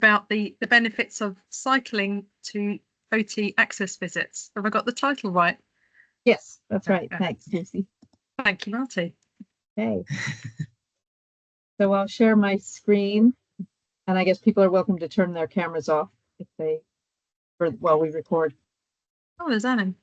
about the benefits of cycling to OT access visits. Have I got the title right? Yes, that's right. Thanks, Lucy. Thank you, Marty. Okay. So I'll share my screen, and I guess people are welcome to turn their cameras off if they, while we record. Oh, there's Annie.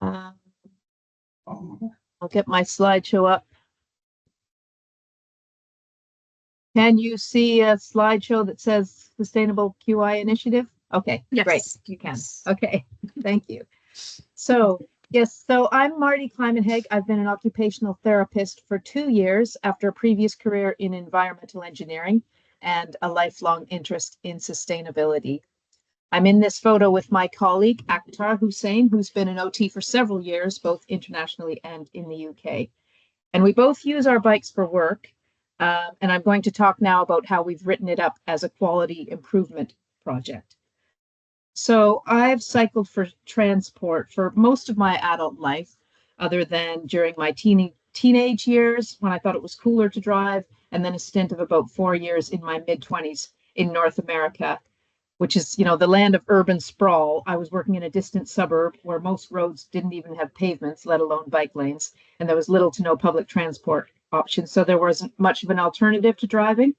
I'll get my slideshow up. Can you see a slideshow that says Sustainable QI Initiative? Okay, yes. Great, you can. Okay, thank you. So, yes, so I'm Marty Kleimenheg. I've been an occupational therapist for 2 years after a previous career in environmental engineering and a lifelong interest in sustainability. I'm in this photo with my colleague, Akhtar Hussain, who's been an OT for several years, both internationally and in the UK. And we both use our bikes for work. And I'm going to talk now about how we've written it up as a quality improvement project. So I've cycled for transport for most of my adult life, other than during my teenage years when I thought it was cooler to drive, and then a stint of about 4 years in my mid-20s in North America, which is, you know, the land of urban sprawl. I was working in a distant suburb where most roads didn't even have pavements, let alone bike lanes, and there was little to no public transport options. So there wasn't much of an alternative to driving.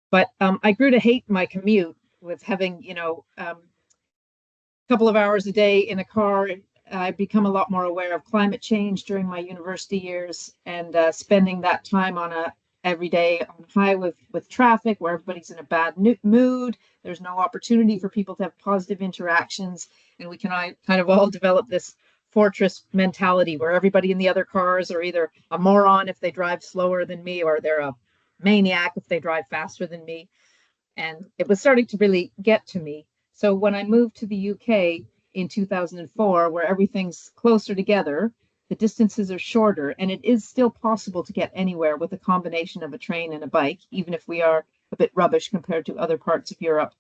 But I grew to hate my commute with having, you know, a couple of hours a day in a car. I've become a lot more aware of climate change during my university years, and spending that time on a every day on high with traffic where everybody's in a bad mood. There's no opportunity for people to have positive interactions, and we can kind of all develop this fortress mentality where everybody in the other cars are either a moron if they drive slower than me, or they're a maniac if they drive faster than me. And it was starting to really get to me. So when I moved to the UK in 2004, where everything's closer together, the distances are shorter, and it is still possible to get anywhere with a combination of a train and a bike, even if we are a bit rubbish compared to other parts of Europe.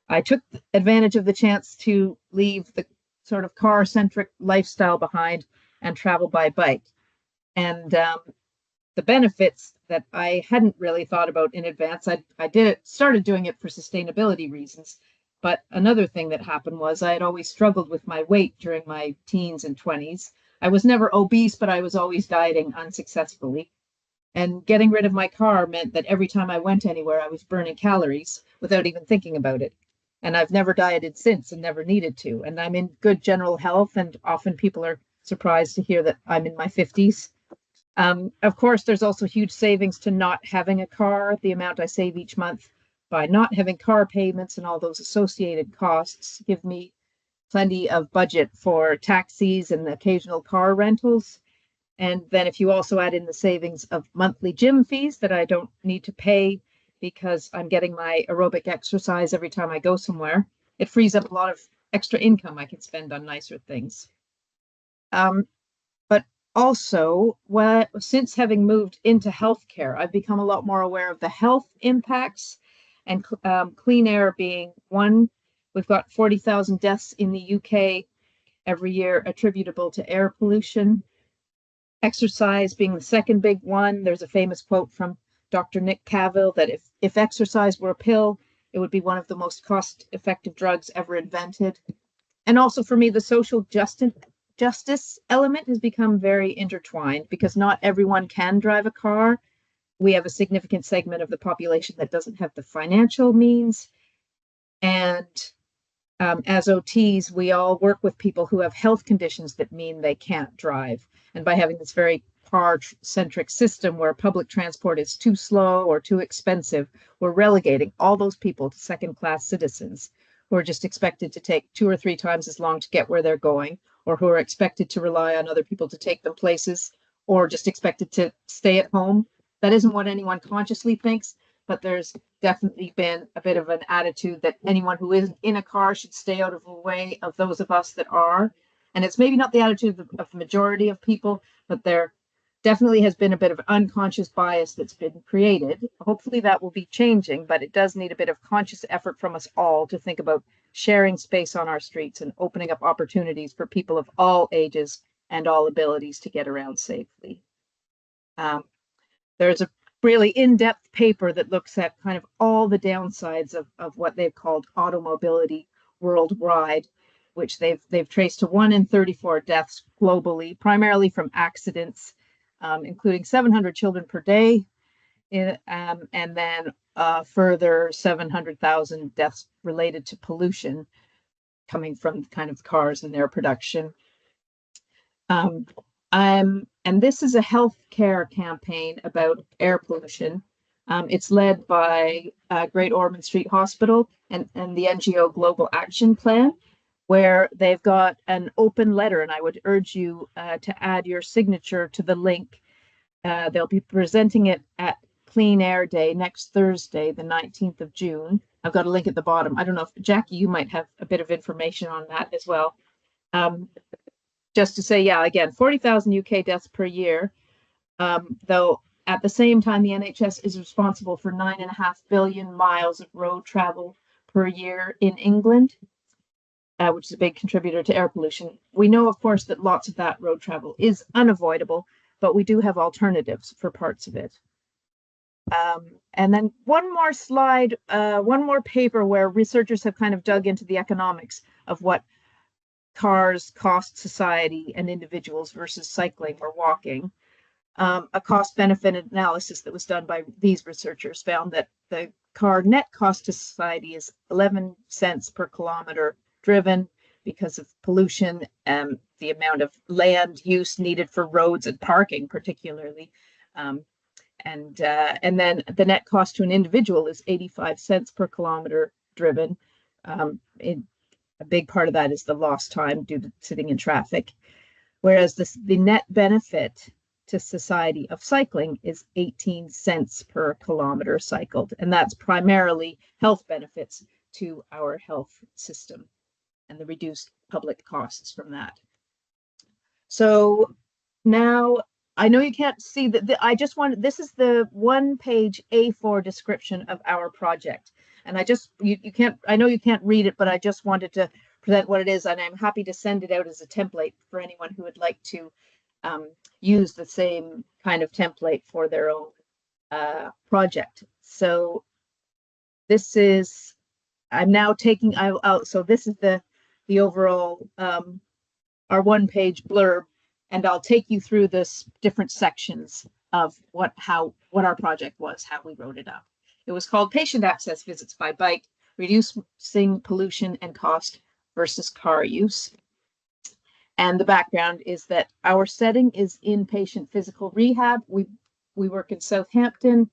I took advantage of the chance to leave the sort of car-centric lifestyle behind and travel by bike. And the benefits that I hadn't really thought about in advance, started doing it for sustainability reasons. But another thing that happened was I had always struggled with my weight during my teens and 20s. I was never obese, but I was always dieting unsuccessfully. And getting rid of my car meant that every time I went anywhere, I was burning calories without even thinking about it. And I've never dieted since and never needed to. And I'm in good general health, and often people are surprised to hear that I'm in my 50s. Of course, there's also huge savings to not having a car. The amount I save each month by not having car payments and all those associated costs give me plenty of budget for taxis and the occasional car rentals. And then if you also add in the savings of monthly gym fees that I don't need to pay because I'm getting my aerobic exercise every time I go somewhere, it frees up a lot of extra income I can spend on nicer things. But also, since having moved into healthcare, I've become a lot more aware of the health impacts, and clean air being one. We've got 40,000 deaths in the UK every year attributable to air pollution. Exercise being the second big one. There's a famous quote from Dr. Nick Cavill that if exercise were a pill, it would be one of the most cost-effective drugs ever invented. And also for me, the social justice element has become very intertwined because not everyone can drive a car. We have a significant segment of the population that doesn't have the financial means. And as OTs, we all work with people who have health conditions that mean they can't drive. And by having this very car-centric system where public transport is too slow or too expensive, we're relegating all those people to second-class citizens who are just expected to take 2 or 3 times as long to get where they're going, or who are expected to rely on other people to take them places, or just expected to stay at home. That isn't what anyone consciously thinks, but there's definitely been a bit of an attitude that anyone who isn't in a car should stay out of the way of those of us that are. And it's maybe not the attitude of the majority of people, but there definitely has been a bit of unconscious bias that's been created. Hopefully that will be changing, but it does need a bit of conscious effort from us all to think about sharing space on our streets and opening up opportunities for people of all ages and all abilities to get around safely. There's really in-depth paper that looks at kind of all the downsides of what they've called automobility worldwide, which they've traced to 1 in 34 deaths globally, primarily from accidents, including 700 children per day, and then further 700,000 deaths related to pollution coming from kind of cars and their production. And this is a healthcare campaign about air pollution. It's led by Great Ormond Street Hospital and the NGO Global Action Plan, where they've got an open letter, and I would urge you to add your signature to the link. They'll be presenting it at Clean Air Day next Thursday, the 19th of June. I've got a link at the bottom. I don't know if Jackie, you might have a bit of information on that as well. Just to say, yeah, again, 40,000 UK deaths per year, though at the same time, the NHS is responsible for 9.5 billion miles of road travel per year in England, which is a big contributor to air pollution. We know, of course, that lots of that road travel is unavoidable, but we do have alternatives for parts of it. And then one more slide, one more paper where researchers have kind of dug into the economics of what cars cost society and individuals versus cycling or walking. A cost-benefit analysis that was done by these researchers found that the car net cost to society is 11 cents per kilometer driven because of pollution and the amount of land use needed for roads and parking, particularly. And then the net cost to an individual is 85 cents per kilometer driven. A big part of that is the lost time due to sitting in traffic, whereas the net benefit to society of cycling is 18 cents per kilometer cycled, and that's primarily health benefits to our health system and the reduced public costs from that. So now I know you can't see that. I just wanted, this is the 1-page A4 description of our project. And I just, you can't, I know you can't read it, but I just wanted to present what it is. And I'm happy to send it out as a template for anyone who would like to use the same kind of template for their own project. So this is, I'm now taking out, so this is the overall, our 1-page blurb, and I'll take you through this different sections of what our project was, how we wrote it up. It was called Patient Access Visits by Bike, Reducing Pollution and Cost versus Car Use. And the background is that our setting is inpatient physical rehab. We work in Southampton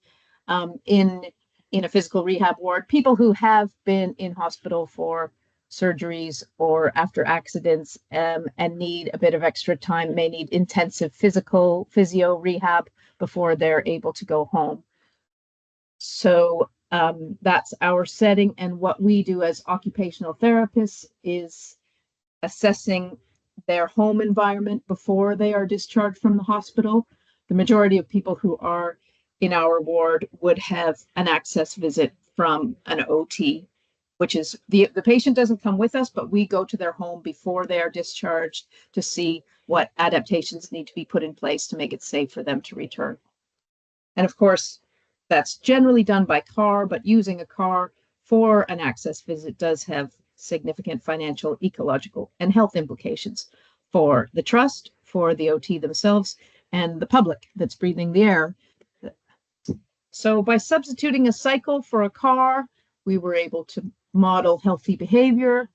in a physical rehab ward. People who have been in hospital for surgeries or after accidents and need a bit of extra time, may need intensive physio rehab before they're able to go home. So that's our setting, and what we do as occupational therapists is assessing their home environment before they are discharged from the hospital. The majority of people who are in our ward would have an access visit from an OT, which is the patient doesn't come with us, but we go to their home before they are discharged to see what adaptations need to be put in place to make it safe for them to return. And of course, that's generally done by car, but using a car for an access visit does have significant financial, ecological, and health implications for the trust, for the OT themselves, and the public that's breathing the air. So by substituting a cycle for a car, we were able to model healthy behavior.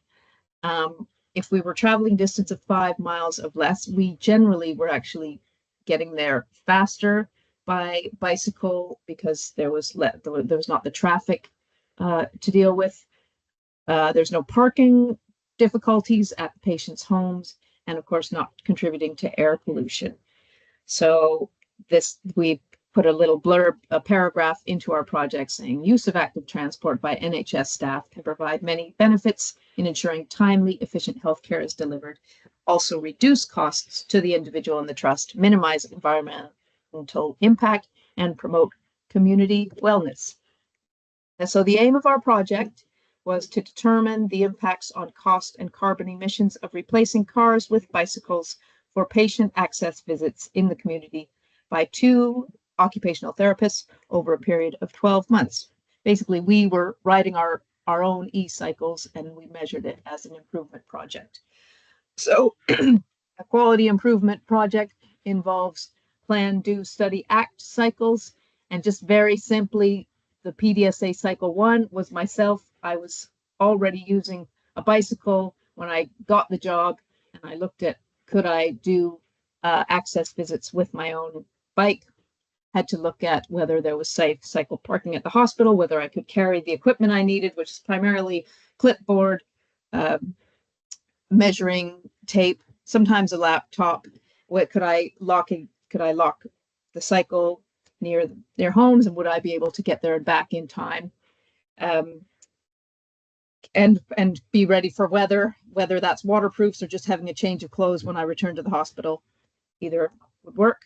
If we were traveling distance of 5 miles or less, we generally were actually getting there faster by bicycle because there was not the traffic to deal with. There's no parking difficulties at the patient's homes, and of course not contributing to air pollution. So we put a little blurb, a paragraph into our project saying use of active transport by NHS staff can provide many benefits in ensuring timely, efficient healthcare is delivered, also reduce costs to the individual and the trust, minimize environmental impact, and promote community wellness. And so the aim of our project was to determine the impacts on cost and carbon emissions of replacing cars with bicycles for patient access visits in the community by 2 occupational therapists over a period of 12 months. Basically, we were riding our own e-cycles, and we measured it as an improvement project. So a quality improvement project involves plan, do, study, act cycles. And just very simply, the PDSA cycle 1 was myself. I was already using a bicycle when I got the job, and I looked at, could I do access visits with my own bike? Had to look at whether there was safe cycle parking at the hospital, whether I could carry the equipment I needed, which is primarily clipboard, measuring tape, sometimes a laptop. What could I lock the cycle near their homes, and would I be able to get there and back in time? And be ready for weather, whether that's waterproofs or just having a change of clothes when I return to the hospital. Either would work.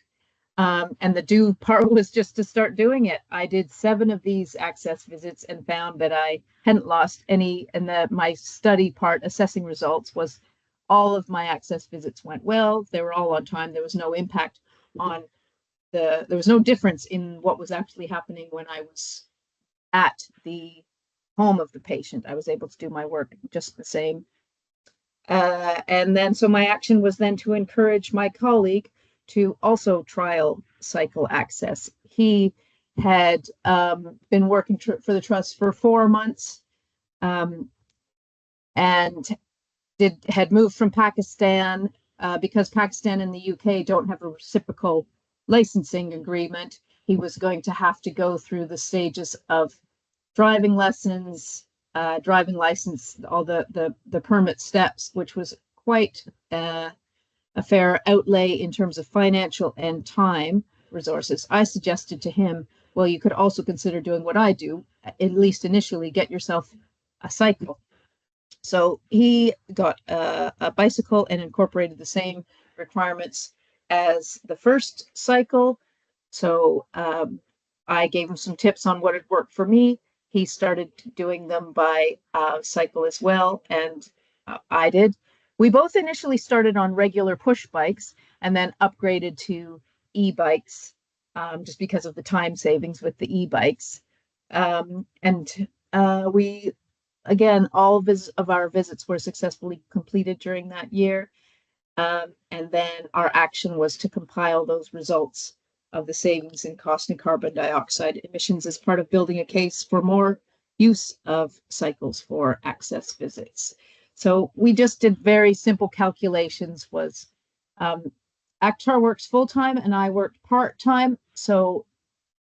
And the do part was just to start doing it. I did 7 of these access visits and found that I hadn't lost any. And my study part, assessing results, was all of my access visits went well. They were all on time. There was no impact on there was no difference in what was actually happening when I was at the home of the patient. I was able to do my work just the same. And then, so my action was then to encourage my colleague to also trial cycle access. He had been working for the trust for 4 months, and had moved from Pakistan because Pakistan and the UK don't have a reciprocal licensing agreement. He was going to have to go through the stages of driving lessons, driving license, all the permit steps, which was quite a fair outlay in terms of financial and time resources. I suggested to him, well, you could also consider doing what I do, at least initially, get yourself a cycle. So he got a bicycle and incorporated the same requirements as the first cycle. So I gave him some tips on what had worked for me. He started doing them by cycle as well, and I did. We both initially started on regular push bikes and then upgraded to e-bikes, just because of the time savings with the e-bikes. And we, again, all of our visits were successfully completed during that year. And then our action was to compile those results of the savings in cost and carbon dioxide emissions as part of building a case for more use of cycles for access visits. So we just did very simple calculations. Was Akhtar works full-time and I worked part-time. So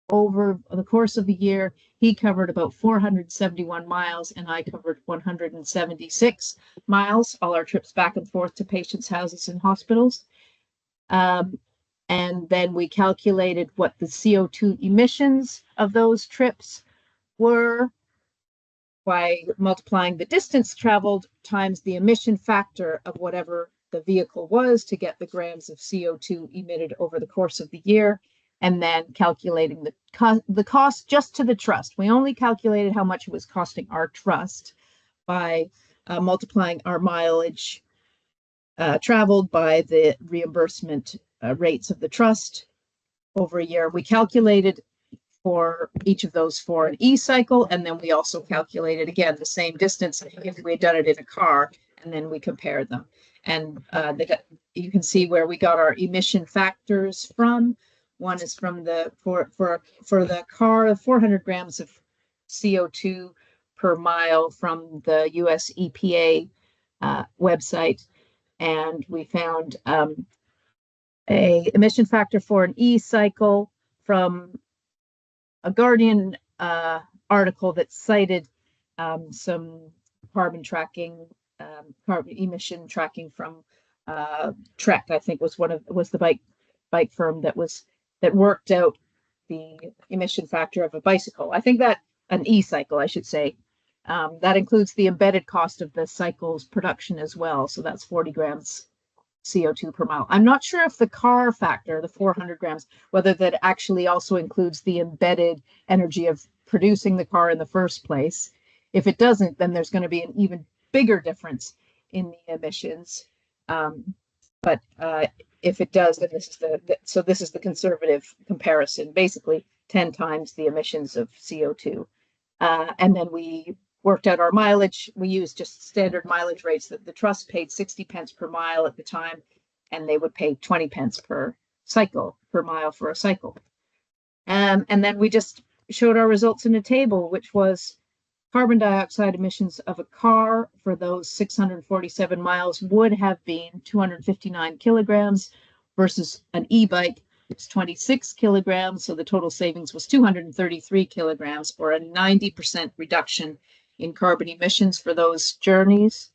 over the course of the year, he covered about 471 miles and I covered 176 miles, all our trips back and forth to patients' houses and hospitals. And then we calculated what the CO2 emissions of those trips were by multiplying the distance traveled times the emission factor of whatever the vehicle was to get the grams of CO2 emitted over the course of the year, and then calculating the cost just to the trust. We only calculated how much it was costing our trust by multiplying our mileage traveled by the reimbursement rates of the trust over a year. We calculated for each of those for an e-cycle, and then we also calculated again the same distance if we had done it in a car, and then we compared them. And you can see where we got our emission factors from. One is from for the car, 400 grams of CO2 per mile from the US EPA website, and we found a emission factor for an e-cycle from a Guardian article that cited some carbon tracking, carbon emission tracking from Trek, I think was the bike firm that worked out the emission factor of a bicycle. I think that an e-cycle, I should say, that includes the embedded cost of the cycle's production as well. So that's 40 grams CO2 per mile. I'm not sure if the car factor, the 400 grams, whether that actually also includes the embedded energy of producing the car in the first place. If it doesn't, then there's going to be an even bigger difference in the emissions. But if it does, then this is so this is the conservative comparison, basically 10 times the emissions of CO2. And then we worked out our mileage. We used just standard mileage rates. That the trust paid 60 pence per mile at the time, and they would pay 20 pence per mile for a cycle. And then we just showed our results in a table, which was carbon dioxide emissions of a car for those 647 miles would have been 259 kilograms versus an e-bike. It's 26 kilograms, so the total savings was 233 kilograms, or a 90% reduction in carbon emissions for those journeys.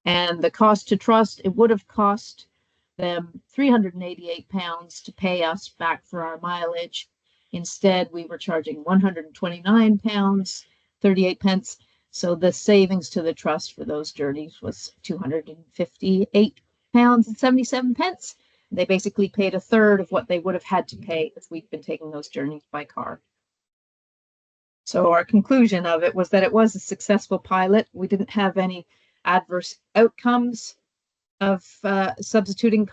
And the cost to trust, it would have cost them £388 to pay us back for our mileage. Instead, we were charging £129, 38 pence. So the savings to the trust for those journeys was £258.77. They basically paid a third of what they would have had to pay if we'd been taking those journeys by car. So our conclusion of it was that it was a successful pilot. We didn't have any adverse outcomes of substituting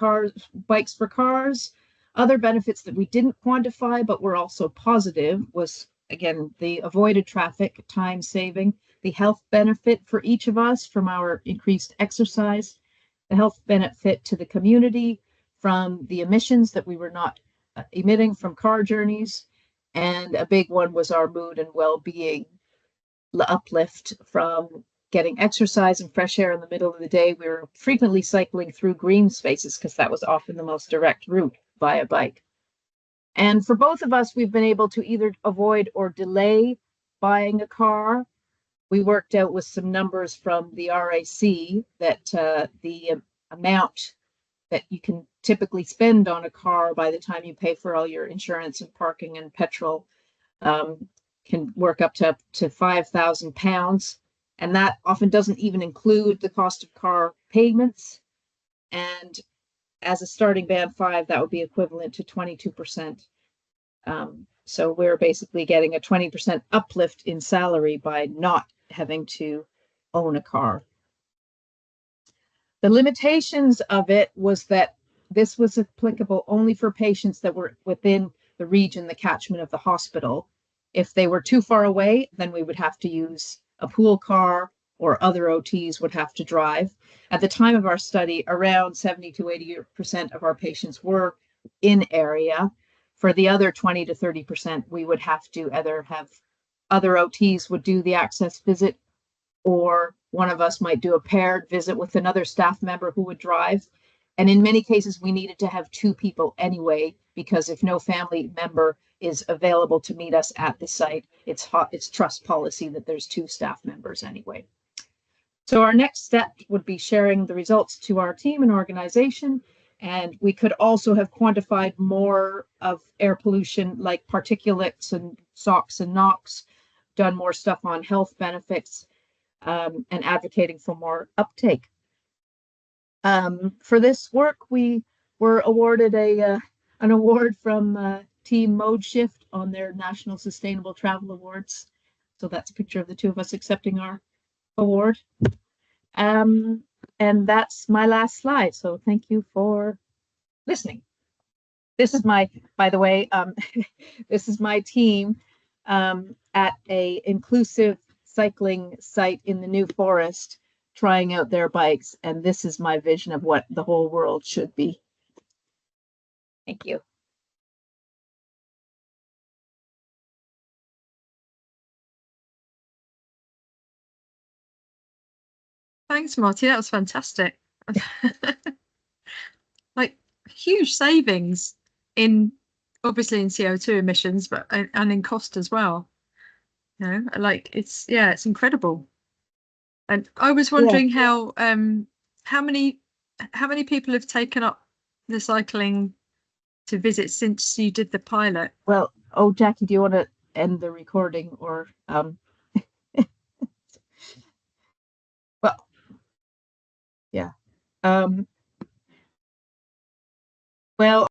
bikes for cars. Other benefits that we didn't quantify but were also positive was, again, the avoided traffic, time saving, the health benefit for each of us from our increased exercise, the health benefit to the community from the emissions that we were not emitting from car journeys, and a big one was our mood and well-being uplift from getting exercise and fresh air in the middle of the day. We were frequently cycling through green spaces because that was often the most direct route via bike. And for both of us, we've been able to either avoid or delay buying a car. We worked out with some numbers from the RAC that the amount that you can typically spend on a car by the time you pay for all your insurance and parking and petrol can work up to £5,000. And that often doesn't even include the cost of car payments. And as a starting band 5, that would be equivalent to 22%. So we're basically getting a 20% uplift in salary by not having to own a car. The limitations of it was that this was applicable only for patients that were within the region, the catchment of the hospital. If they were too far away, then we would have to use a pool car, or other OTs would have to drive. At the time of our study, around 70 to 80% of our patients were in area. For the other 20 to 30%, we would have to either have other OTs would do the access visit, or one of us might do a paired visit with another staff member who would drive. And in many cases, we needed to have 2 people anyway, because if no family member is available to meet us at the site, it's trust policy that there's 2 staff members anyway. So our next step would be sharing the results to our team and organization. And we could also have quantified more of air pollution, like particulates and SOx and NOx, done more stuff on health benefits, and advocating for more uptake. For this work, we were awarded an award from Team Mode Shift on their National Sustainable Travel Awards. So that's a picture of the 2 of us accepting our award. And that's my last slide. So thank you for listening. This is my, by the way, this is my team at a inclusive cycling site in the New Forest, trying out their bikes. And this is my vision of what the whole world should be. Thank you. Thanks, Marty. That was fantastic. Like huge savings in obviously in CO2 emissions, but and in cost as well. You know, like it's incredible. And I was wondering how many people have taken up the cycling to visit since you did the pilot? Well, Jackie, do you want to end the recording, or well, yeah. Well,